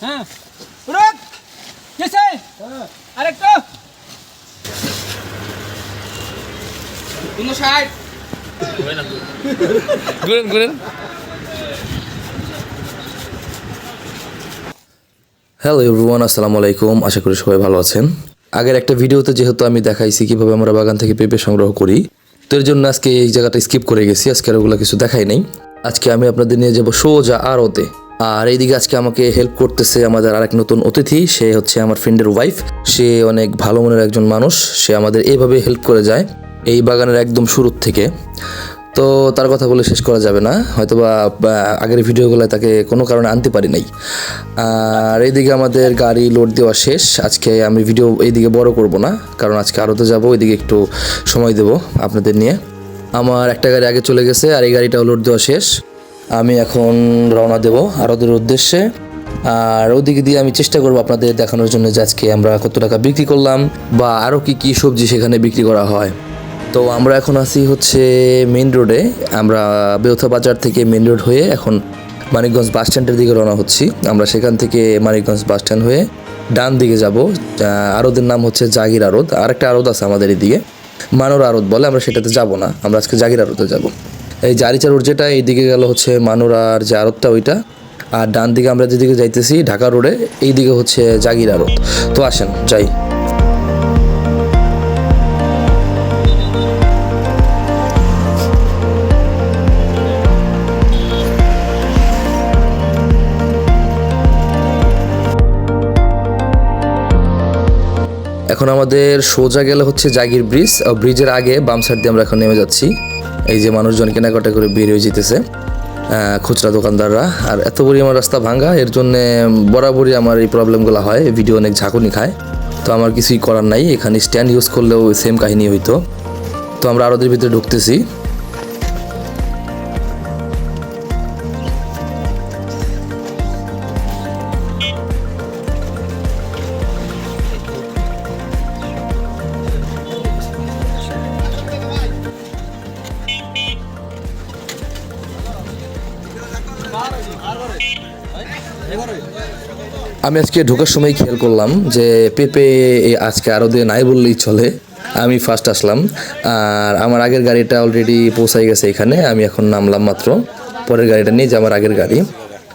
হ্যাঁ রোক কেসে আরেকটু কোনো সাইড ঘুরেন ঘুরেন। হ্যালো এভরিওয়ান, আসসালামু আলাইকুম। আশা করি সবাই ভালো আছেন। আগের একটা ভিডিওতে যেহেতু আমি দেখাইছি কিভাবে আমরা বাগান থেকে পেঁপে সংগ্রহ করি, তো এর জন্য আজকে এই জায়গাটা স্কিপ করে গেছি। আজকে আর ওগুলো কিছু দেখাই নাই। আজকে আমি আপনাদের নিয়ে যাবো সোজা আড়তে। আর এইদিকে আজকে আমাকে হেল্প করতেছে আমাদের আরেক নতুন অতিথি। সে হচ্ছে আমার ফ্রেন্ডের ওয়াইফ। সে অনেক ভালো মনের একজন মানুষ। সে আমাদের এইভাবে হেল্প করে যায় এই বাগানের একদম শুরুর থেকে। তো তার কথা বলে শেষ করা যাবে না, হয়তোবা আগের ভিডিওগুলো তাকে কোনো কারণে আনতে পারি নাই। আর এইদিকে আমাদের গাড়ি লোড দেওয়া শেষ। আজকে আমি ভিডিও এইদিকে বড় করব না, কারণ আজকে আরতে যাব, ওইদিকে একটু সময় দেব আপনাদের নিয়ে। আমার একটা গাড়ি আগে চলে গেছে, আর এই গাড়িটাও লোড দেওয়া শেষ। আমি এখন রওনা দেব আরতের উদ্দেশ্যে। আর ওদিকে দিয়ে আমি চেষ্টা করবো আপনাদের দেখানোর জন্য যে আজকে আমরা কত টাকা বিক্রি করলাম, বা আরও কি কি সবজি সেখানে বিক্রি করা হয়। তো আমরা এখন আছি হচ্ছে মেইন রোডে। আমরা বেউথা বাজার থেকে মেইন রোড হয়ে এখন মানিকগঞ্জ বাস স্ট্যান্ডের দিকে রওনা হচ্ছি। আমরা সেখান থেকে মানিকগঞ্জ বাস স্ট্যান্ড হয়ে ডান দিকে যাব। আড়তের নাম হচ্ছে জাগির আড়ত। আরেকটা আড়ত আছে আমাদের এদিকে, মানোর আড়ত বলে, আমরা সেটাতে যাব না, আমরা আজকে জাগির আড়তে যাব। এই জারিচা রোড যেটা, এই দিকে গেল হচ্ছে মানোরার যে আড়তটা ওইটা, আর ডান দিকে আমরা যেদিকে যাইতেছি ঢাকা রোডে, এই দিকে হচ্ছে জাগির আড়ত। তো আসেন যাই। এখন আমাদের সোজা গেলে হচ্ছে জাগির ব্রিজ। ব্রিজের আগে বাম সাইড দিয়ে আমরা এখন নেমে যাচ্ছি। এই যে মানুষজন কেনাকাটা করে বের হয়ে যেতেছে, খুচরা দোকানদাররা। আর এত পরিমাণ রাস্তা ভাঙ্গা, এর জন্যে বরাবরই আমার এই প্রবলেমগুলো হয়, ভিডিও অনেক ঝাঁকুনি খায়। তো আমার কিছুই করার নাই, এখানে স্ট্যান্ড ইউজ করলেও সেম কাহিনী হইতো। তো আমরা আরদের ভিতরে ঢুকতেছি। আমি আজকে ঢোকার সময় খেয়াল করলাম যে পেঁপে আজকে আরও দিয়ে নাই বললেই চলে। আমি ফার্স্ট আসলাম, আর আমার আগের গাড়িটা অলরেডি পৌঁছাই গেছে এখানে। আমি এখন নামলাম মাত্র, পরের গাড়িটা নিয়ে যে আমার আগের গাড়ি।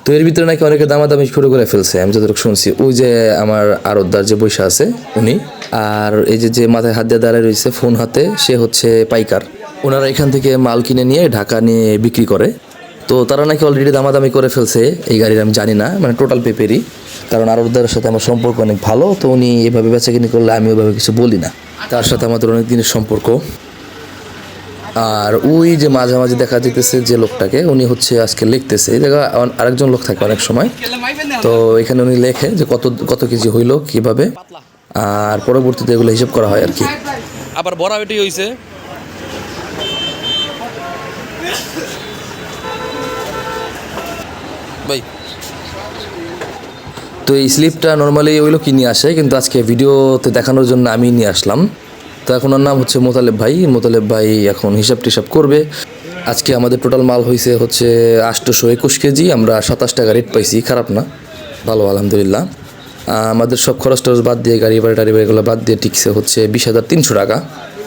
তো এর ভিতরে নাকি অনেকে দামাদামি শুরু করে ফেলছে, আমি যতটুকু শুনছি। ওই যে আমার আড়তদার যে বৈশা আছে উনি, আর এই যে যে মাথায় হাত দিয়ে দাঁড়ায় রয়েছে ফোন হাতে, সে হচ্ছে পাইকার। ওনারা এখান থেকে মাল কিনে নিয়ে ঢাকা নিয়ে বিক্রি করে। তো তারা নাকি অলরেডি দামাদামি করে ফেলছে এই গাড়ির, আমি জানি না, মানে টোটাল পেপেরই। কারণ আরতদারের সাথে আমার সম্পর্ক অনেক ভালো, তো উনি এভাবে বেচাকিনি করলে আমি ওইভাবে কিছু বলি না। তার সাথে আমাদের অনেক দিনের সম্পর্ক। আর ওই যে মাঝামাঝি দেখা যেতেছে যে লোকটাকে, উনি হচ্ছে আজকে লিখতেছে। এই জায়গায় আরেকজন লোক থাকে অনেক সময়, তো এখানে উনি লেখে যে কত কত কেজি হইলো কিভাবে, আর পরবর্তীতে এগুলো হিসাব করা হয় আর কি। আবার বড় এটাই হইছে। ভাই তো এই স্লিপটা নর্মালি ওই লোকই নিয়ে আসে, কিন্তু আজকে ভিডিওতে দেখানোর জন্য আমি নিয়ে আসলাম। তো এখন ওর নাম হচ্ছে মোতালেব ভাই। মোতালেব ভাই এখন হিসাব টিসাব করবে। আজকে আমাদের টোটাল মাল হয়েছে হচ্ছে 821 কেজি। আমরা 27 টাকা রেট পাইছি, খারাপ না, ভালো আলহামদুলিল্লাহ। আমাদের সব খরচ টরচ বাদ দিয়ে, গাড়ি ভাড়া টাড়ি এগুলো বাদ দিয়ে টিকছে হচ্ছে 20,300 টাকা।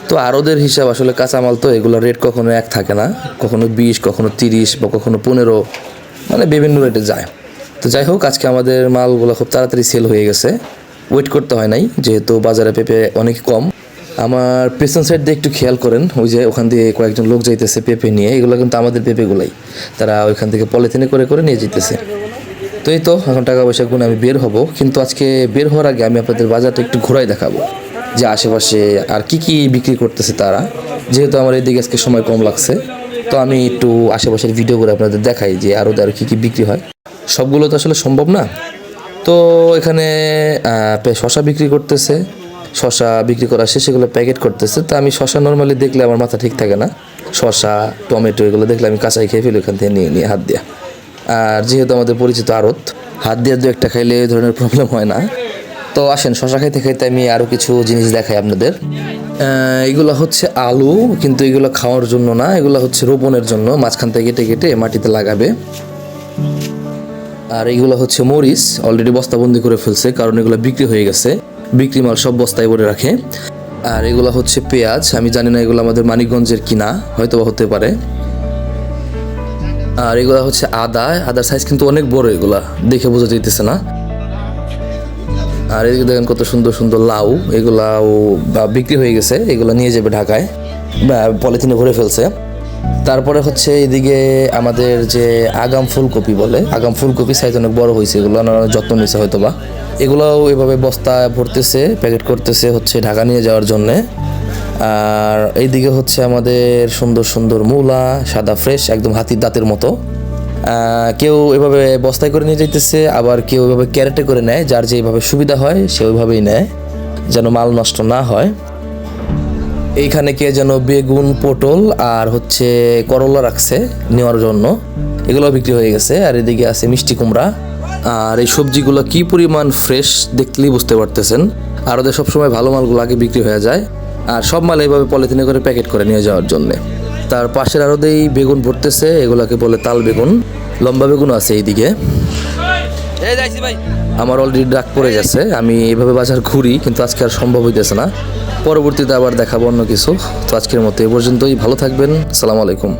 তো আরদের হিসাব আসলে কাঁচামাল, তো এগুলো রেট কখনো এক থাকে না, কখনো 20, কখনো 30 বা কখনো 15, মানে বিভিন্ন রেটে যায়। তো যাই হোক, আজকে আমাদের মালগুলো খুব তাড়াতাড়ি সেল হয়ে গেছে, ওয়েট করতে হয় নাই, যেহেতু বাজারে পেঁপে অনেক কম। আমার পেছন সাইড দিয়ে একটু খেয়াল করেন, ওই যে ওখান দিয়ে কয়েকজন লোক যাইতেছে পেঁপে নিয়ে। এগুলো কিন্তু আমাদের পেঁপেগুলাই, তারা ওইখান থেকে পলিথিনে করে করে নিয়ে যেতেছে। তো এই তো এখন টাকা পয়সা গুণ আমি বের হব, কিন্তু আজকে বের হওয়ার আগে আমি আপনাদের বাজারটা একটু ঘোরাই দেখাবো, যে আশেপাশে আর কি কি বিক্রি করতেছে তারা। যেহেতু আমার এদিকে আজকে সময় কম লাগছে, তো আমি একটু আশেপাশের ভিডিও করে আপনাদের দেখাই যে আরও কী কী বিক্রি হয়। সবগুলো তো আসলে সম্ভব না। তো এখানে শশা বিক্রি করতেছে, শশা বিক্রি করা শেষে সেগুলো প্যাকেট করতেছে। তো আমি শশা নর্মালি দেখলে আমার মাথা ঠিক থাকে না, শশা টমেটো এগুলো দেখলে আমি কাঁচাই খেয়ে ফেলি এখান থেকে নিয়ে নিয়ে হাত দিয়া। আর যেহেতু আমাদের পরিচিত আড়ত, হাত দিয়ে দু একটা খাইলে এই ধরনের প্রবলেম হয় না। তো আসেন, শশা খাইতে খাইতে আমি আরও কিছু জিনিস দেখাই আপনাদের। এগুলো হচ্ছে আলু, কিন্তু এগুলো খাওয়ার জন্য না, এগুলো হচ্ছে রোপণের জন্য। মাঝখান থেকে কেটে কেটে মাটিতে লাগাবে। আর এইগুলো হচ্ছে মরিচ, অলরেডি বস্তাবন্দি করে ফেলছে কারণ এগুলো বিক্রি হয়ে গেছে, বিক্রি মাল সব বস্তায় ভরে রাখে। আর এগুলো হচ্ছে পেঁয়াজ, আমি জানি না এগুলো আমাদের মানিকগঞ্জের কিনা, হয়তো বা হতে পারে। আর এগুলো হচ্ছে আদার সাইজ কিন্তু অনেক বড়, এগুলা দেখে বোঝা যাইতেছে না। আর এদিকে দেখেন কত সুন্দর সুন্দর লাউ, এগুলাও বিক্রি হয়ে গেছে, এগুলো নিয়ে যাবে ঢাকায়, পলিথিনে ভরে ফেলছে। তারপরে হচ্ছে এদিকে আমাদের যে আগাম ফুলকপি বলে, আগাম ফুলকপি সাইজ অনেক বড় হয়েছে, এগুলো অনেক যত্ন নিয়েছে হয়তো বা। এগুলোও এভাবে বস্তা ভরতেছে, প্যাকেট করতেছে হচ্ছে ঢাকা নিয়ে যাওয়ার জন্যে। আর এইদিকে হচ্ছে আমাদের সুন্দর সুন্দর মূলা, সাদা ফ্রেশ, একদম হাতির দাঁতের মতো। কেউ এভাবে বস্তায় করে নিয়ে যাইতেছে, আবার কেউ এভাবে ক্যারেটে করে নেয়, যার যেভাবে সুবিধা হয় সে ওইভাবেই নেয়, যেন মাল নষ্ট না হয়। এইখানে কে যেন বেগুন, পটল আর হচ্ছে করলা রাখছে নেওয়ার জন্য, এগুলো বিক্রি হয়ে গেছে। আর এদিকে আছে মিষ্টি কুমড়া। আর এই সবজিগুলো কি পরিমাণ ফ্রেশ দেখলেই বুঝতে পারতেছেন। আর ওদের সবসময় ভালো মালগুলো আগে বিক্রি হয়ে যায়, আর সব মাল এইভাবে পলিথিনে করে প্যাকেট করে নিয়ে যাওয়ার জন্যে। তার পাশের আরোতেই বেগুন ভরতেছে, এগুলাকে বলে তাল বেগুন, লম্বা বেগুন আছে এইদিকে। আমার অলরেডি ডাক পড়ে গেছে, আমি এইভাবে বাজার ঘুরি কিন্তু আজকে আর সম্ভব হইতেছে না, পরবর্তীতে আবার দেখাবো অন্য কিছু। তো আজকের মতো এ পর্যন্তই, ভালো থাকবেন, আসসালামু আলাইকুম।